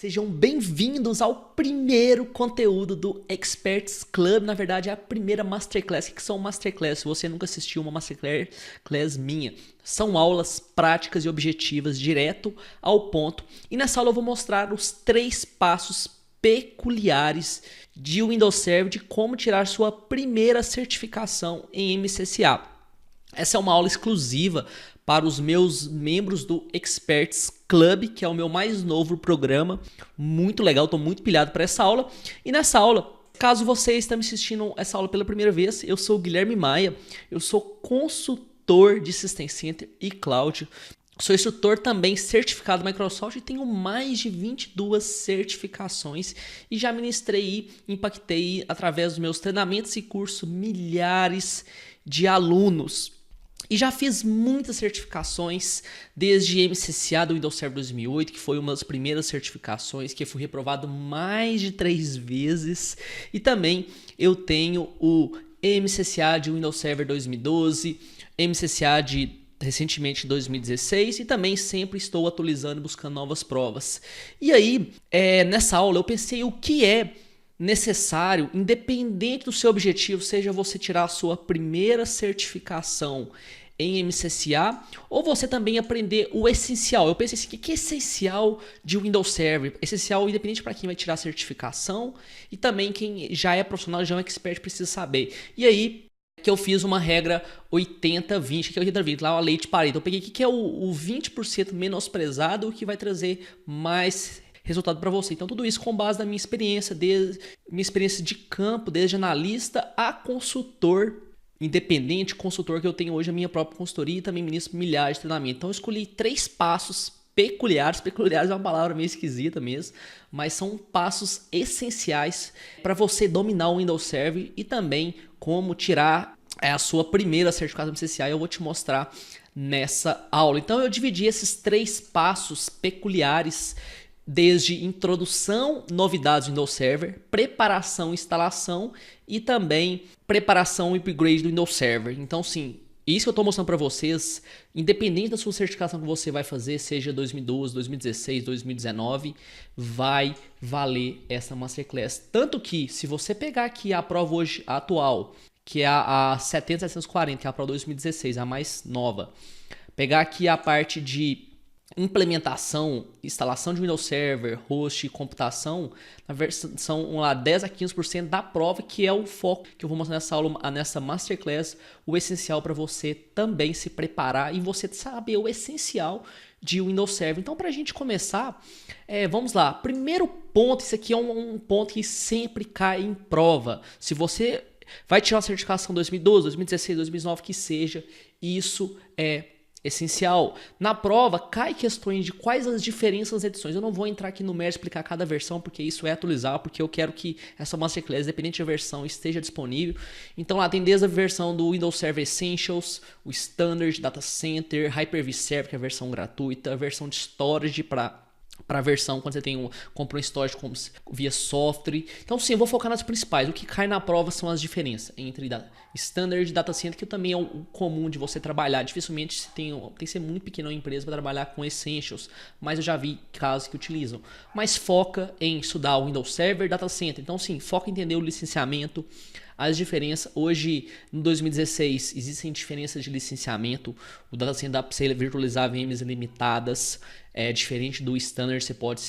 Sejam bem-vindos ao primeiro conteúdo do Experts Club. Na verdade, é a primeira Masterclass. O que são Masterclass? Se você nunca assistiu uma Masterclass minha, são aulas práticas e objetivas, direto ao ponto. E nessa aula eu vou mostrar os 3 passos peculiares de Windows Server de como tirar sua primeira certificação em MCSA. Essa é uma aula exclusiva para os meus membros do Experts Club, que é o meu mais novo programa. Muito legal, estou muito pilhado para essa aula. E nessa aula, caso você esteja me assistindo essa aula pela primeira vez, eu sou o Guilherme Maia, eu sou consultor de System Center e Cloud. Sou instrutor também certificado Microsoft e tenho mais de 22 certificações e já ministrei e impactei através dos meus treinamentos e cursos milhares de alunos. E já fiz muitas certificações, desde MCSA do Windows Server 2008, que foi uma das primeiras certificações, que eu fui reprovado mais de 3 vezes. E também eu tenho o MCSA de Windows Server 2012, MCSA de recentemente 2016 e também sempre estou atualizando e buscando novas provas. E aí, nessa aula eu pensei o que é necessário, independente do seu objetivo, seja você tirar a sua primeira certificação em MCSA ou você também aprender o essencial. Eu pensei assim, o que é essencial de Windows Server? Essencial independente para quem vai tirar a certificação e também quem já é profissional, já é um expert, precisa saber. E aí que eu fiz uma regra 80-20, que é 80-20, lá uma lei de Pareto. Eu peguei o que é o 20% menosprezado, o que vai trazer mais resultado para você. Então tudo isso com base na minha experiência, desde minha experiência de campo, desde analista a consultor independente, consultor que eu tenho hoje a minha própria consultoria e também ministro milhares de treinamento. Então eu escolhi 3 passos peculiares é uma palavra meio esquisita mesmo, mas são passos essenciais para você dominar o Windows Server e também como tirar a sua primeira certificação MCSA. Eu vou te mostrar nessa aula. Então eu dividi esses 3 passos peculiares desde introdução, novidades do Windows Server, preparação, instalação e também preparação e upgrade do Windows Server. Então sim, isso que eu estou mostrando para vocês, independente da sua certificação que você vai fazer, seja 2012, 2016, 2019, vai valer essa Masterclass. Tanto que, se você pegar aqui a prova hoje atual, que é a 70740, que é a prova 2016, a mais nova, pegar aqui a parte de implementação, instalação de Windows Server, host e computação, na versão lá 10 a 15% da prova, que é o foco que eu vou mostrar nessa aula, nessa Masterclass, o essencial para você também se preparar e você saber o essencial de Windows Server. Então, para a gente começar, vamos lá. Primeiro ponto, isso aqui é um ponto que sempre cai em prova. Se você vai tirar a certificação 2012, 2016, 2019, que seja, isso é essencial. Na prova, cai questões de quais as diferenças das edições. Eu não vou entrar aqui no mérito explicar cada versão, porque isso é atualizar, porque eu quero que essa Masterclass, independente da versão, esteja disponível. Então lá tem desde a versão do Windows Server Essentials, o Standard, Data Center, Hyper-V Server, que é a versão gratuita, a versão de Storage para a versão quando você compra um storage via software. Então sim, eu vou focar nas principais. O que cai na prova são as diferenças entre Standard e Data Center, que também é o comum de você trabalhar. Dificilmente tem que ser muito pequena a empresa para trabalhar com Essentials, mas eu já vi casos que utilizam. Mas foca em estudar o Windows Server, Data Center. Então sim, foca em entender o licenciamento, as diferenças. Hoje, em 2016, existem diferenças de licenciamento. O Data Center dá para você virtualizar VMs ilimitadas. Diferente do Standard, você pode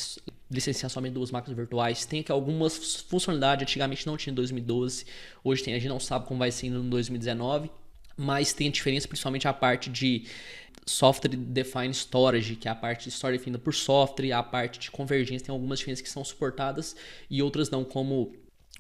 licenciar somente 2 máquinas virtuais. Tem aqui algumas funcionalidades, antigamente não tinha em 2012. Hoje tem, a gente não sabe como vai ser em 2019. Mas tem a diferença, principalmente a parte de Software Defined Storage, que é a parte de storage definida por software. A parte de convergência tem algumas diferenças que são suportadas e outras não, como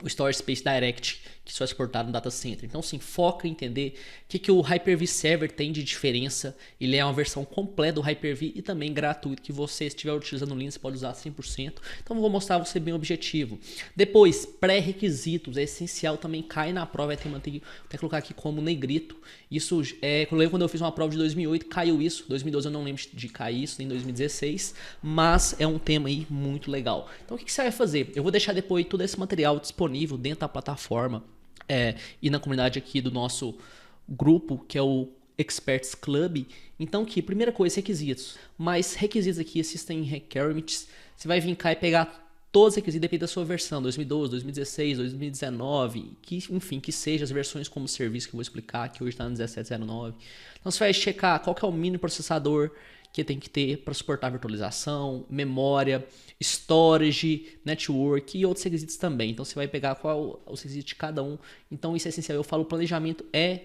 o Storage Space Direct, que só é exportado no Data Center. Então sim, foca em entender o que o Hyper-V Server tem de diferença. Ele é uma versão completa do Hyper-V e também gratuito, que você, se estiver utilizando o Linux, pode usar 100%. Então eu vou mostrar você bem o objetivo. Depois, pré-requisitos, é essencial, também cai na prova, tem que colocar aqui como negrito. Isso quando eu fiz uma prova de 2008, caiu isso. 2012 eu não lembro de cair isso, nem 2016, mas é um tema aí muito legal. Então o que você vai fazer? Eu vou deixar depois todo esse material disponível dentro da plataforma e na comunidade aqui do nosso grupo, que é o Experts Club. Então aqui, primeira coisa, requisitos. Mas requisitos aqui, System Requirements, você vai vir cá e pegar todos os requisitos, depende da sua versão, 2012, 2016, 2019, que, enfim, que seja as versões como serviço que eu vou explicar, que hoje está no 1709. Então você vai checar qual que é o mínimo processador que tem que ter para suportar virtualização, memória, storage, network e outros requisitos também. Então você vai pegar qual os requisitos de cada um. Então isso é essencial. Eu falo, o planejamento é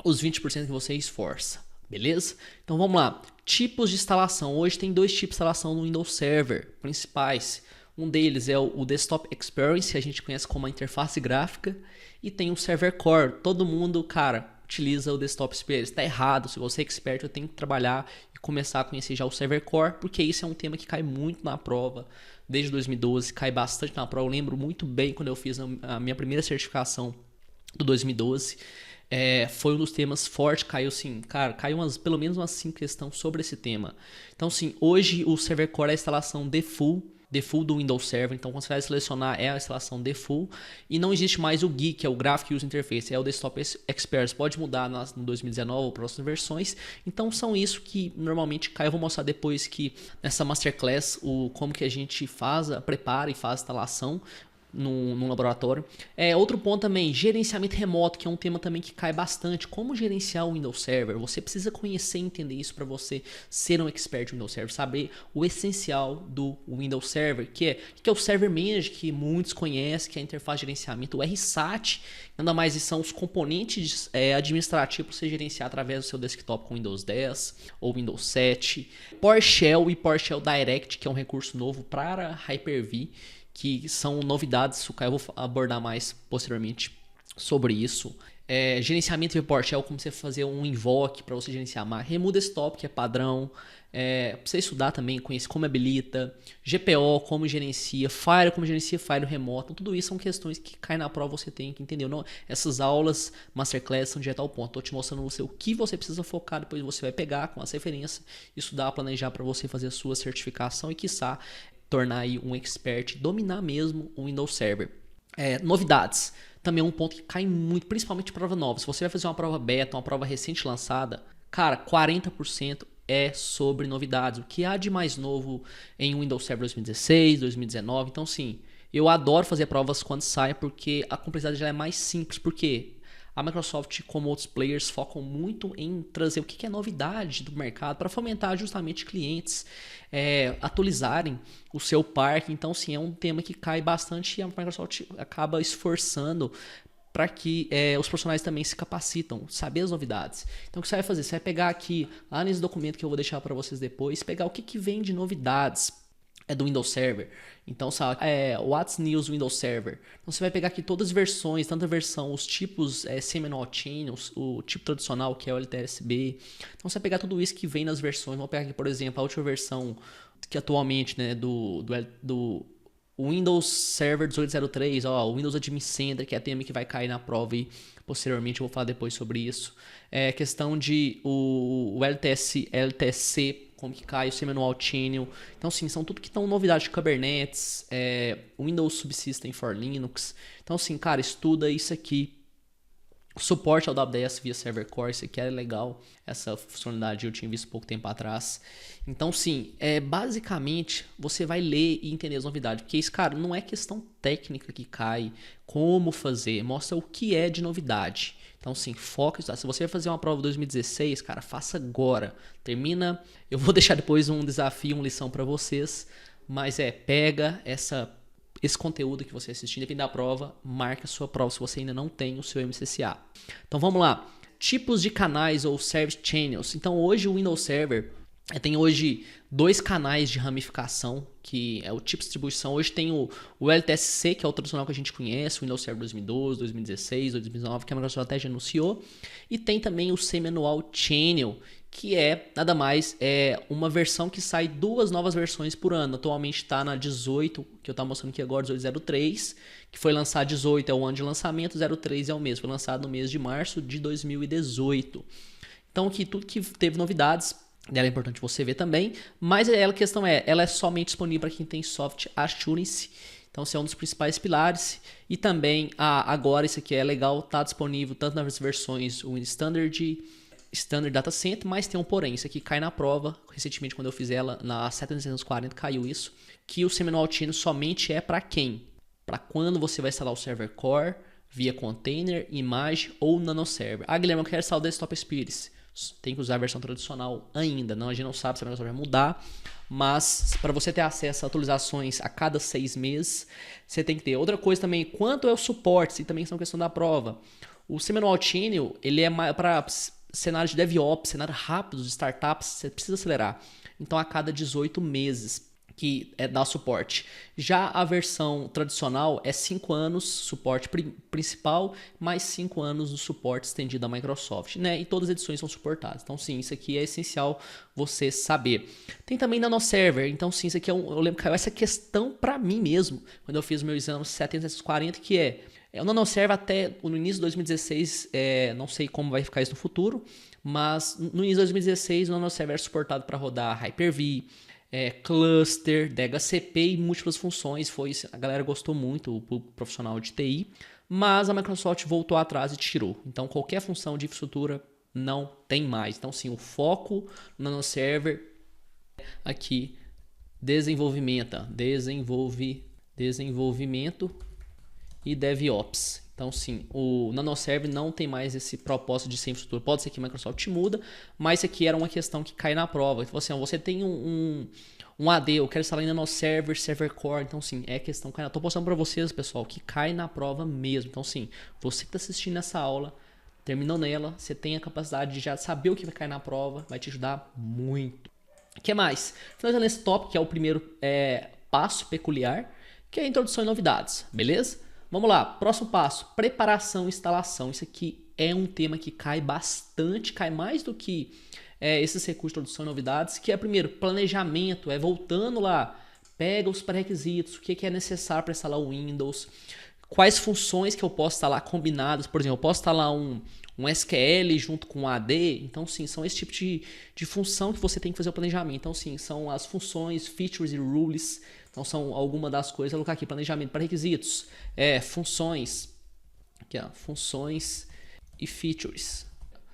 os 20% que você esforça, beleza? Então vamos lá. Tipos de instalação. Hoje tem dois tipos de instalação no Windows Server principais. Um deles é o Desktop Experience, que a gente conhece como a interface gráfica, e tem o Server Core. Todo mundo, cara, utiliza o Desktop Experience. Está errado. Se você é expert, eu tenho que trabalhar e começar a conhecer já o Server Core, porque isso é um tema que cai muito na prova. Desde 2012, cai bastante na prova. Eu lembro muito bem quando eu fiz a minha primeira certificação do 2012. Foi um dos temas fortes, caiu assim, cara, caiu pelo menos umas 5 questões sobre esse tema. Então, sim, hoje o Server Core é a instalação default do Windows Server. Então, quando você vai selecionar, é a instalação default. E não existe mais o GUI, que é o Graphic User Interface, é o Desktop Experience. Pode mudar no 2019 ou próximas versões. Então, são isso que normalmente cai. Eu vou mostrar depois que nessa Masterclass como que a gente prepara e faz a instalação no laboratório. Outro ponto também, gerenciamento remoto, que é um tema também que cai bastante. Como gerenciar o Windows Server? Você precisa conhecer e entender isso para você ser um expert no Windows Server, saber o essencial do Windows Server, que é o Server Manager, que muitos conhecem, que é a interface de gerenciamento, o RSAT, nada mais são os componentes administrativos para você gerenciar através do seu desktop com Windows 10 ou Windows 7, PowerShell e PowerShell Direct, que é um recurso novo para Hyper-V, que são novidades, eu vou abordar mais posteriormente sobre isso. Gerenciamento de PowerShell, como você fazer um invoke para você gerenciar mais. Remove Desktop, que é padrão. Para você estudar também, conhecer como habilita. GPO, como gerencia. Fire, como gerencia Fire remoto. Então, tudo isso são questões que caem na prova, você tem que entender. Não, essas aulas Masterclass são direto ao ponto. Estou te mostrando você o que você precisa focar. Depois você vai pegar com as referências, estudar, planejar para você fazer a sua certificação e, quiçá, tornar aí um expert, dominar mesmo o Windows Server. Novidades. Também é um ponto que cai muito, principalmente prova nova. Se você vai fazer uma prova beta, uma prova recente lançada, cara, 40% é sobre novidades. O que há de mais novo em Windows Server 2016, 2019. Então, sim, eu adoro fazer provas quando sai, porque a complexidade já é mais simples. Por quê? A Microsoft, como outros players, focam muito em trazer o que é novidade do mercado para fomentar justamente clientes atualizarem o seu parque. Então, sim, é um tema que cai bastante e a Microsoft acaba esforçando para que os profissionais também se capacitam, saber as novidades. Então, o que você vai fazer? Você vai pegar aqui, lá nesse documento que eu vou deixar para vocês depois, pegar o que vem de novidades do Windows Server. Então, sabe, What's News Windows Server. Então, você vai pegar aqui todas as versões, tanto a versão, os tipos Seminole Chain, o tipo tradicional, que é o LTSB. Então, você vai pegar tudo isso que vem nas versões. Vamos pegar aqui, por exemplo, a última versão que atualmente, né, do Windows Server 1803, o Windows Admin Center, que é tema que vai cair na prova e posteriormente eu vou falar depois sobre isso. Questão de o LTC, como que cai, o Seminole Channel. Então, sim, são tudo que estão novidades de Kubernetes, Windows Subsystem for Linux. Então, sim, cara, estuda isso aqui. Suporte ao AWS via Server Core, isso aqui é legal. Essa funcionalidade eu tinha visto pouco tempo atrás. Então, sim, basicamente você vai ler e entender as novidades. Porque isso, cara, não é questão técnica que cai, como fazer, mostra o que é de novidade. Então, sim, foca. Se você vai fazer uma prova 2016, cara, faça agora. Termina. Eu vou deixar depois um desafio, uma lição para vocês. Mas pega esse conteúdo que você assistir, independente da prova, marca a sua prova se você ainda não tem o seu MCCA. Então vamos lá. Tipos de canais ou Service Channels. Então hoje o Windows Server tem hoje 2 canais de ramificação, que é o tipo de distribuição. Hoje tem o LTSC, que é o tradicional que a gente conhece, o Windows Server 2012, 2016, 2019, que a Microsoft até já anunciou. E tem também o Seminole Channel, que nada mais uma versão que sai 2 novas versões por ano. Atualmente está na 18, que eu estou mostrando aqui agora, 1803, que foi lançado 18 é o ano de lançamento, 03 é o mês, foi lançado no mês de março de 2018. Então aqui tudo que teve novidades, ela é importante você ver também, mas a questão ela é somente disponível para quem tem Soft Assurance. Então, esse é um dos principais pilares. E também, agora, isso aqui é legal, está disponível tanto nas versões Windows Standard, Standard Data Center, mas tem um porém, isso aqui cai na prova, recentemente quando eu fiz ela na 7640 caiu isso, que o Seminole Channel somente é para quem? Para quando você vai instalar o Server Core via container, imagem ou nanoserver. Ah, Guilherme, eu quero instalar o Desktop Experience. Tem que usar a versão tradicional ainda, não, a gente não sabe se a versão vai mudar, mas para você ter acesso a atualizações a cada 6 meses, você tem que ter. Outra coisa também, quanto é o suporte, isso também é questão da prova. O Seminole Channel, ele é para cenário de DevOps, cenário rápido de startups, você precisa acelerar. Então, a cada 18 meses que dá suporte. Já a versão tradicional é 5 anos suporte principal, mais 5 anos do suporte estendido da Microsoft, né? E todas as edições são suportadas. Então, sim, isso aqui é essencial você saber. Tem também nanoserver. Então, sim, isso aqui eu lembro que caiu essa questão para mim mesmo, quando eu fiz o meu exame 740, que o nanoserver até no início de 2016, não sei como vai ficar isso no futuro, mas no início de 2016 o nanoserver era suportado para rodar Hyper-V, cluster, DHCP e múltiplas funções. A galera gostou muito, o profissional de TI, mas a Microsoft voltou atrás e tirou. Então qualquer função de infraestrutura não tem mais. Então sim, o foco no nanoserver aqui, desenvolvimento e DevOps. Então, sim, o nanoserver não tem mais esse propósito de ser infraestrutura. Pode ser que a Microsoft muda, mas isso aqui era uma questão que cai na prova. Então, assim, você tem um AD, eu quero instalar em nanoserver, server core. Então, sim, é questão que cai. Estou postando para vocês, pessoal, que cai na prova mesmo. Então, sim, você que está assistindo essa aula, terminou nela, você tem a capacidade de já saber o que vai cair na prova, vai te ajudar muito. O que mais? Finalizando esse tópico, que é o primeiro passo peculiar, que é a introdução e novidades, beleza? Vamos lá, próximo passo, preparação e instalação. Isso aqui é um tema que cai bastante, cai mais do que esses recursos de introdução e novidades, que é primeiro, planejamento, voltando lá, pega os pré-requisitos, o que é necessário para instalar o Windows, quais funções que eu posso instalar combinadas, por exemplo, eu posso instalar um SQL junto com um AD, então sim, são esse tipo de função que você tem que fazer o planejamento. Então sim, são as funções, features e rules. Então são algumas das coisas. Vou colocar aqui, planejamento para requisitos, funções, aqui ó, funções e features.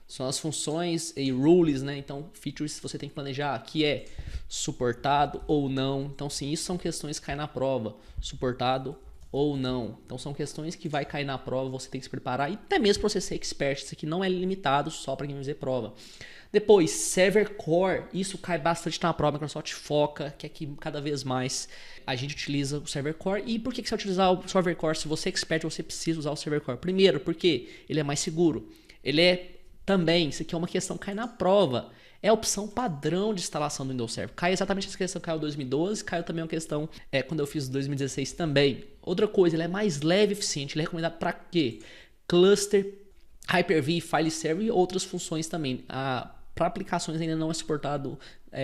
São as funções e rules, né? Então features você tem que planejar, que é suportado ou não. Então sim, isso são questões que caem na prova, suportado ou não. Então são questões que vai cair na prova, você tem que se preparar, e até mesmo para você ser expert, isso aqui não é limitado só para quem vai fazer prova. Depois, Server Core, isso cai bastante na prova, a Microsoft foca, que aqui cada vez mais a gente utiliza o Server Core. E por que você vai utilizar o Server Core? Se você é expert, você precisa usar o Server Core. Primeiro, porque ele é mais seguro. Ele também, isso aqui é uma questão que cai na prova, é a opção padrão de instalação do Windows Server. Cai exatamente essa questão que caiu em 2012, caiu também uma questão quando eu fiz 2016 também. Outra coisa, ele é mais leve e eficiente, ele é recomendado para quê? Cluster, Hyper-V, File Server e outras funções também. Para aplicações ainda não é suportado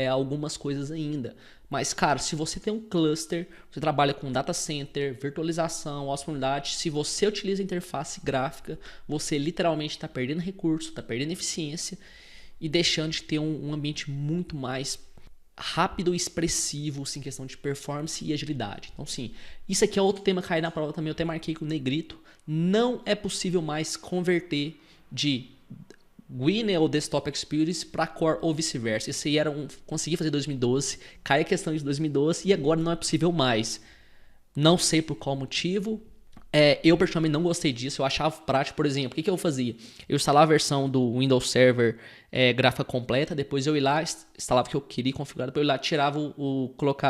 algumas coisas ainda. Mas, cara, se você tem um cluster, você trabalha com data center, virtualização, hospitabilidade, se você utiliza interface gráfica, você literalmente está perdendo recurso, está perdendo eficiência e deixando de ter um ambiente muito mais rápido e expressivo, assim, em questão de performance e agilidade. Então, sim, isso aqui é outro tema que cai na prova também, eu até marquei com negrito. Não é possível mais converter de GUI, ou Desktop Experience, para Core ou vice-versa. Isso aí consegui fazer em 2012, cai a questão de 2012 e agora não é possível mais. Não sei por qual motivo. Eu particularmente não gostei disso, eu achava prático. Por exemplo, o que eu fazia? Eu instalava a versão do Windows Server gráfica completa, depois eu ia lá, instalava o que eu queria configurar, depois eu ia lá, tirava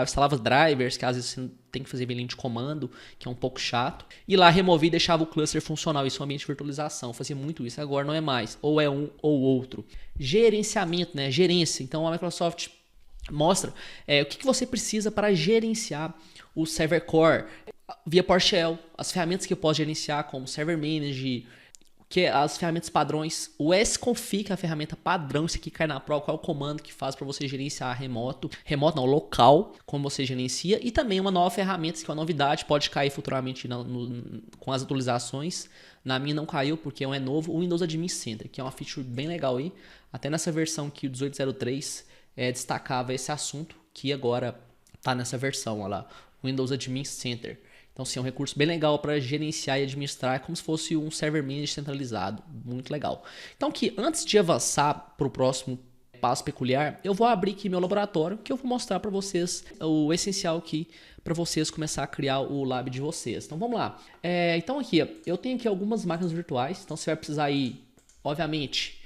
instalava drivers, que às vezes você tem que fazer linha de comando, que é um pouco chato, e lá removia e deixava o cluster funcional, isso é um ambiente de virtualização. Eu fazia muito isso, agora não é mais, ou é um ou outro. Gerenciamento, né? Gerência. Então a Microsoft mostra o que você precisa para gerenciar o Server Core via PowerShell, as ferramentas que eu posso gerenciar, como Server Manager, as ferramentas padrões, o sconfig, que é a ferramenta padrão, isso aqui cai na prova, qual é o comando que faz para você gerenciar remoto não, local, como você gerencia, e também uma nova ferramenta, que é uma novidade, pode cair futuramente com as atualizações. Na minha não caiu, porque é novo, o Windows Admin Center, que é uma feature bem legal aí, até nessa versão que o 1803 destacava esse assunto, que agora está nessa versão, olha lá, Windows Admin Center. Então, sim, é um recurso bem legal para gerenciar e administrar, como se fosse um server manager centralizado. Muito legal. Então, aqui, antes de avançar para o próximo passo peculiar, eu vou abrir aqui meu laboratório, que eu vou mostrar para vocês o essencial aqui para vocês começar a criar o lab de vocês. Então, vamos lá. Então, aqui, eu tenho aqui algumas máquinas virtuais. Então, você vai precisar aí, obviamente,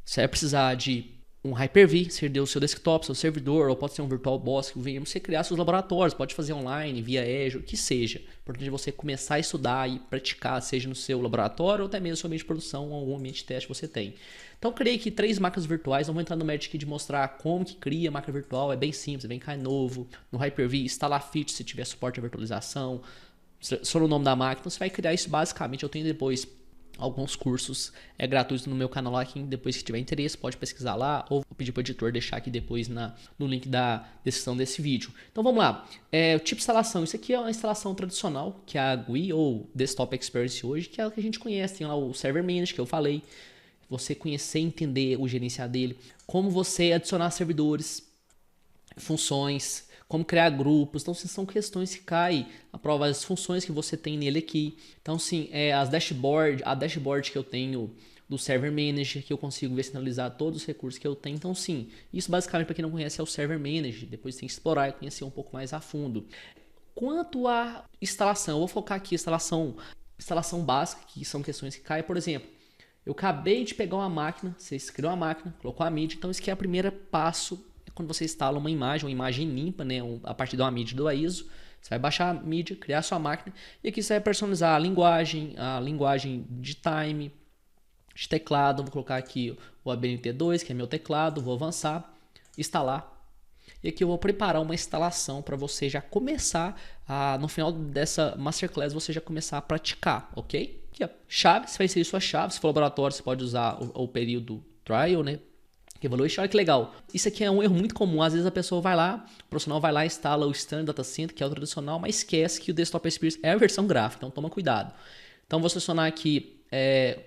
você vai precisar de um Hyper-V, seria o seu desktop, seu servidor, ou pode ser um VirtualBox que venha você criar seus laboratórios, pode fazer online, via Azure, o que seja. É importante você começar a estudar e praticar, seja no seu laboratório ou até mesmo no seu ambiente de produção ou algum ambiente de teste que você tem. Então, eu criei aqui 3 máquinas virtuais, não vou entrar no mérito aqui de mostrar como que cria máquina virtual, é bem simples, é bem novo. No Hyper-V, instalar feature se tiver suporte à virtualização, só no nome da máquina, então você vai criar isso basicamente, eu tenho depois alguns cursos gratuitos no meu canal aqui, depois que tiver interesse pode pesquisar lá ou vou pedir para o editor deixar aqui depois no link da descrição desse vídeo. Então vamos lá, o tipo de instalação, isso aqui é uma instalação tradicional que é a GUI ou Desktop Experience hoje, que é o que a gente conhece, tem lá o Server Manager que eu falei, você conhecer, entender o gerenciar dele, como você adicionar servidores, funções, como criar grupos. Então, são questões que caem a prova das funções que você tem nele aqui. Então, sim, a dashboard que eu tenho do Server Manager, que eu consigo ver sinalizar todos os recursos que eu tenho. Então, sim, isso basicamente, para quem não conhece, é o Server Manager. Depois tem que explorar e conhecer um pouco mais a fundo. Quanto à instalação, eu vou focar aqui instalação básica, que são questões que caem. Por exemplo, eu acabei de pegar uma máquina, vocês criam uma máquina, colocou a mídia, então esse aqui é o primeiro passo. Quando você instala uma imagem limpa, né, a partir de uma mídia do ISO, você vai baixar a mídia, criar a sua máquina, e aqui você vai personalizar a linguagem de time, de teclado, vou colocar aqui o ABNT2, que é meu teclado, vou avançar, instalar, e aqui eu vou preparar uma instalação para você já começar, no final dessa Masterclass, você já começar a praticar, ok? Aqui, ó, chave, você vai inserir sua chave, se for laboratório, você pode usar o período trial, né? Evaluation, olha que legal. Isso aqui é um erro muito comum. Às vezes a pessoa vai lá, o profissional vai lá, instala o Standard Data Center, que é o tradicional, mas esquece que o Desktop Experience é a versão gráfica, então toma cuidado. Então vou selecionar aqui,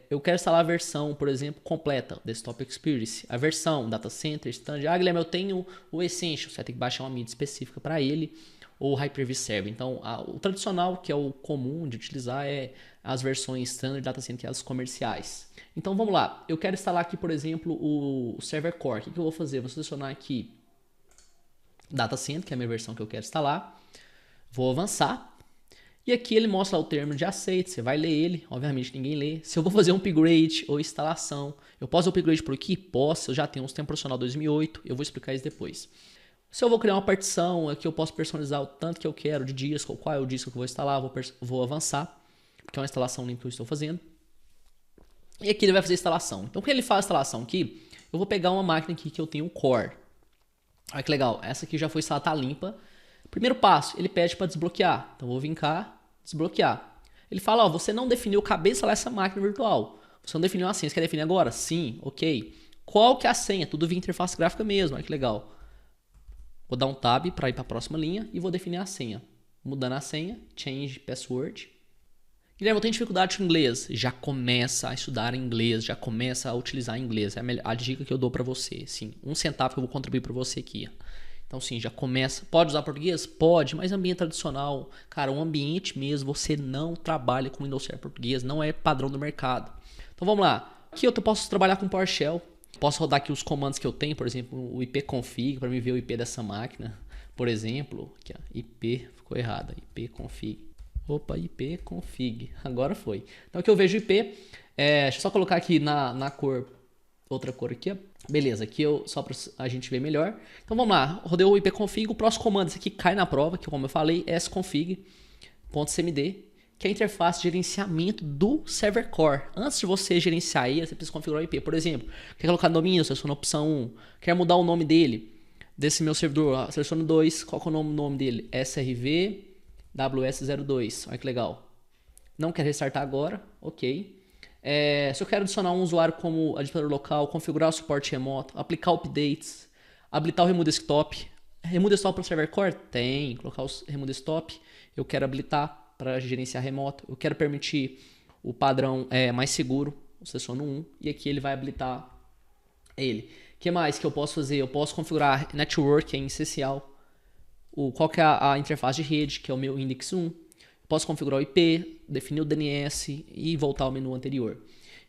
eu quero instalar a versão, por exemplo, completa, Desktop Experience. A versão Data Center, Standard. Guilherme, eu tenho o Essential, você vai ter que baixar uma mídia específica para ele, ou Hyper-V Server. Então, o tradicional, que é o comum de utilizar, é as versões Standard Data Center, que é as comerciais. Então vamos lá, eu quero instalar aqui, por exemplo, o Server Core. O que eu vou fazer? Vou selecionar aqui Data Center, que é a minha versão que eu quero instalar. Vou avançar. E aqui ele mostra o termo de aceito, você vai ler ele, obviamente ninguém lê. Se eu vou fazer um upgrade ou instalação, eu posso upgrade por aqui? Posso, eu já tenho um sistema profissional 2008, eu vou explicar isso depois. Se eu vou criar uma partição, aqui eu posso personalizar o tanto que eu quero de disco, qual é o disco que eu vou instalar, vou avançar, porque é uma instalação limpa que eu estou fazendo. E aqui ele vai fazer a instalação. Então, quando ele faz a instalação aqui, eu vou pegar uma máquina aqui que eu tenho o Core. Olha que legal, essa aqui já foi instalada, tá limpa. Primeiro passo, ele pede para desbloquear. Então, eu vou vir cá, desbloquear. Ele fala, ó, você não definiu, acabei de instalar essa máquina virtual. Você não definiu a senha, você quer definir agora? Sim, ok. Qual que é a senha? Tudo via interface gráfica mesmo, olha que legal. Vou dar um tab para ir para a próxima linha e vou definir a senha. Mudando a senha, change password. Guilherme, eu tenho dificuldade com inglês. Já começa a estudar inglês, já começa a utilizar inglês. É a dica que eu dou para você. Sim, 1 centavo que eu vou contribuir para você aqui. Então, sim, já começa. Pode usar português? Pode, mas ambiente tradicional. Cara, um ambiente mesmo, você não trabalha com Windows Server português, não é padrão do mercado. Então, vamos lá. Aqui eu posso trabalhar com PowerShell. Posso rodar aqui os comandos que eu tenho, por exemplo, o ipconfig, para mim ver o IP dessa máquina. Por exemplo, aqui, ó, IP, ficou errado, ipconfig. Opa, ipconfig, agora foi. Então aqui eu vejo IP, deixa eu só colocar aqui na cor, outra cor aqui, ó. Beleza, aqui só para a gente ver melhor. Então vamos lá, rodei o ipconfig, o próximo comando, esse aqui cai na prova, que como eu falei, é sconfig.cmd, que é a interface de gerenciamento do server core. Antes de você gerenciar ele, você precisa configurar o IP. Por exemplo, quer colocar domínio, seleciona a opção 1, quer mudar o nome dele, desse meu servidor, seleciona 2, qual que é o nome dele? SRV WS02, olha que legal. Não quero restartar agora, ok. Se eu quero adicionar um usuário como administrador local, configurar o suporte remoto, aplicar updates, habilitar o Remove Desktop. Remove Desktop para o server core? Tem, colocar o Remove Desktop. Eu quero habilitar para gerenciar remoto. Eu quero permitir o padrão mais seguro, eu seleciono 1 e aqui ele vai habilitar ele. O que mais que eu posso fazer? Eu posso configurar Network, é essencial. Qual que é a interface de rede, que é o meu index 1. Eu posso configurar o IP, definir o DNS e voltar ao menu anterior.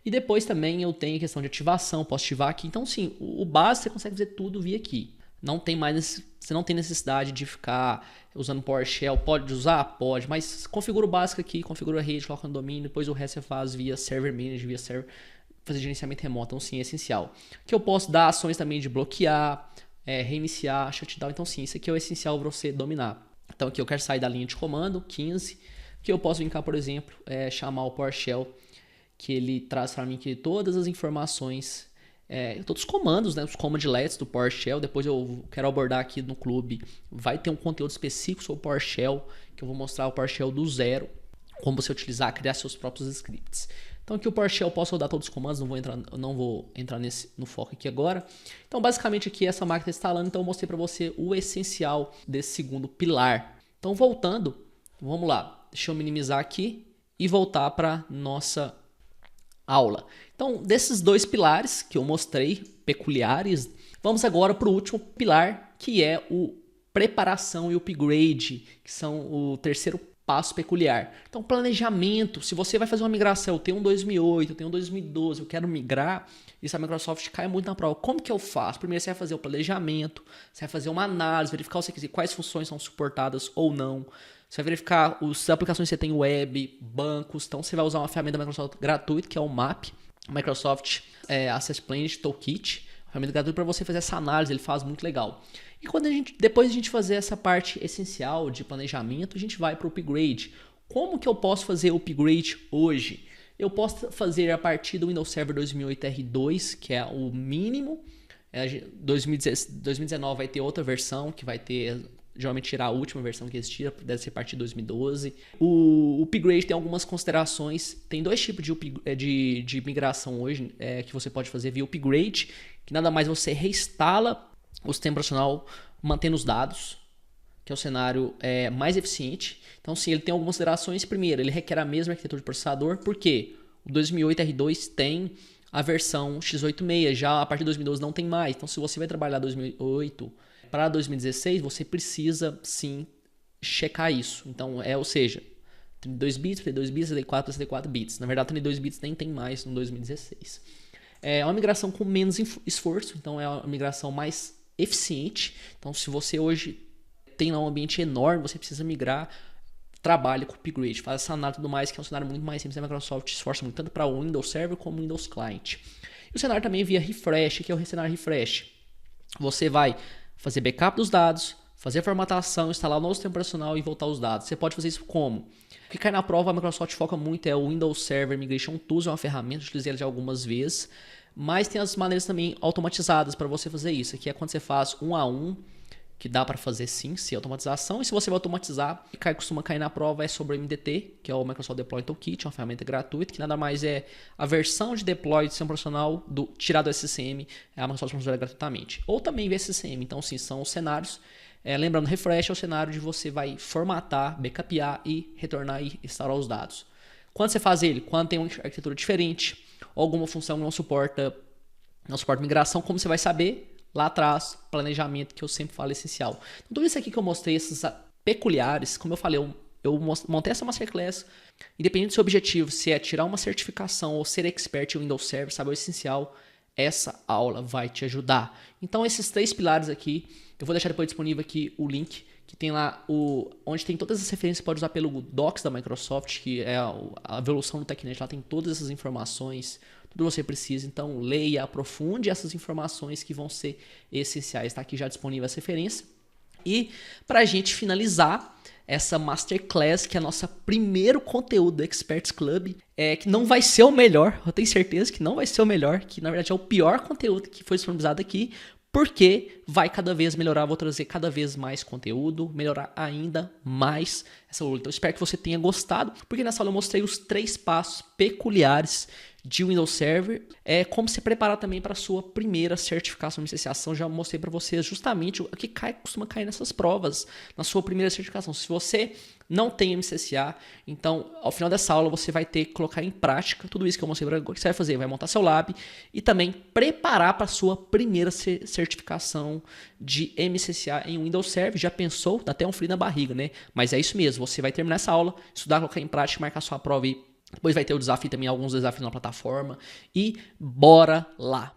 E depois também eu tenho a questão de ativação, posso ativar aqui. Então sim, o básico você consegue fazer tudo via aqui. Você não tem necessidade de ficar usando PowerShell. Pode usar? Pode, mas configura o básico aqui, configura a rede, coloca no domínio, depois o resto você faz via Server Manager, via server, fazer gerenciamento remoto. Então sim, é essencial. Que eu posso dar ações também de bloquear, reiniciar, shutdown. Então sim, isso aqui é o essencial para você dominar. Então aqui eu quero sair da linha de comando, 15, que eu posso vir cá, por exemplo, chamar o PowerShell, que ele traz para mim aqui todas as informações, todos os comandos, né, os commandlets do PowerShell. Depois eu quero abordar aqui no clube, vai ter um conteúdo específico sobre o PowerShell, que eu vou mostrar o PowerShell do zero, como você utilizar, criar seus próprios scripts. Então aqui o PowerShell eu posso rodar todos os comandos, não vou entrar no foco aqui agora. Então basicamente aqui essa máquina está instalando, então eu mostrei para você o essencial desse segundo pilar. Então voltando, vamos lá, deixa eu minimizar aqui e voltar para nossa aula. Então desses dois pilares que eu mostrei, peculiares, vamos agora para o último pilar, que é o preparação e upgrade, que são o terceiro passo peculiar. Então planejamento, se você vai fazer uma migração, eu tenho um 2008, eu tenho um 2012, eu quero migrar, isso a Microsoft cai muito na prova. Como que eu faço? Primeiro você vai fazer o planejamento, você vai fazer uma análise, verificar quais funções são suportadas ou não. Você vai verificar as aplicações que você tem web, bancos. Então você vai usar uma ferramenta da Microsoft gratuita, que é o MAP, Microsoft Access Planet Toolkit, uma ferramenta gratuita para você fazer essa análise, ele faz muito legal. E depois de a gente fazer essa parte essencial de planejamento, a gente vai para o upgrade. Como que eu posso fazer o upgrade hoje? Eu posso fazer a partir do Windows Server 2008 R2, que é o mínimo. 2019 vai ter outra versão, que vai ter, geralmente tirar a última versão que existia, deve ser a partir de 2012. O upgrade tem algumas considerações. Tem dois tipos de migração hoje que você pode fazer via upgrade, que nada mais você reinstala o sistema operacional mantendo os dados, que é o cenário mais eficiente. Então, sim, ele tem algumas considerações. Primeiro, ele requer a mesma arquitetura de processador, porque o 2008 R2 tem a versão x86, já a partir de 2012 não tem mais. Então, se você vai trabalhar 2008 para 2016, você precisa, sim, checar isso. Então, ou seja, 32 bits, 32 bits, 64, 64 bits. Na verdade, 32 bits nem tem mais no 2016. É uma migração com menos esforço, então é uma migração mais eficiente. Então, se você hoje tem lá um ambiente enorme, você precisa migrar, trabalhe com upgrade, faz essa análise e tudo mais, que é um cenário muito mais simples. A Microsoft esforça muito tanto para o Windows Server como o Windows Client. E o cenário também via refresh, que é o cenário refresh. Você vai fazer backup dos dados, fazer a formatação, instalar o novo sistema operacional e voltar os dados. Você pode fazer isso como? O que cai na prova, a Microsoft foca muito o Windows Server Migration Tools, é uma ferramenta, utilizei ela já algumas vezes, mas tem as maneiras também automatizadas para você fazer isso. Aqui é quando você faz 1 a 1, que dá para fazer sim, se automatização. E se você vai automatizar, o que costuma cair na prova é sobre o MDT, que é o Microsoft Deploy Toolkit, uma ferramenta gratuita, que nada mais é a versão de deploy do sistema operacional tirado do SCCM, a Microsoft funciona gratuitamente. Ou também via SCCM, então sim, são os cenários. Lembrando, refresh é o cenário de você vai formatar, backupear e retornar e instalar os dados. Quando você faz ele, quando tem uma arquitetura diferente, ou alguma função não suporta migração, como você vai saber? Lá atrás, planejamento, que eu sempre falo essencial. Então, tudo isso aqui que eu mostrei, esses peculiares, como eu falei, eu montei essa Masterclass, independente do seu objetivo, se é tirar uma certificação ou ser expert em Windows Server, saber o essencial, essa aula vai te ajudar. Então, esses 3 pilares aqui, eu vou deixar depois disponível aqui o link, que tem lá onde tem todas as referências que você pode usar pelo Docs da Microsoft, que é a evolução do TechNet, lá tem todas essas informações, tudo que você precisa. Então leia, aprofunde essas informações que vão ser essenciais. Está aqui já disponível essa referência. E para a gente finalizar essa Masterclass, que é a nossa primeiro conteúdo do Experts Club, que não vai ser o melhor, eu tenho certeza que não vai ser o melhor, que na verdade é o pior conteúdo que foi disponibilizado aqui, porque vai cada vez melhorar, vou trazer cada vez mais conteúdo, melhorar ainda mais essa aula. Então espero que você tenha gostado, porque nessa aula eu mostrei os 3 passos peculiares de Windows Server, como se preparar também para a sua primeira certificação de MCCação. Já mostrei para vocês justamente o que costuma cair nessas provas, na sua primeira certificação. Se você não tem MCCA, então ao final dessa aula você vai ter que colocar em prática tudo isso que eu mostrei para você. O que você vai fazer? Vai montar seu lab e também preparar para a sua primeira certificação de MCCA em Windows Server. Já pensou? Dá até um frio na barriga, né? Mas é isso mesmo, você vai terminar essa aula, estudar, colocar em prática, marcar sua prova e depois vai ter o desafio também, alguns desafios na plataforma. E bora lá!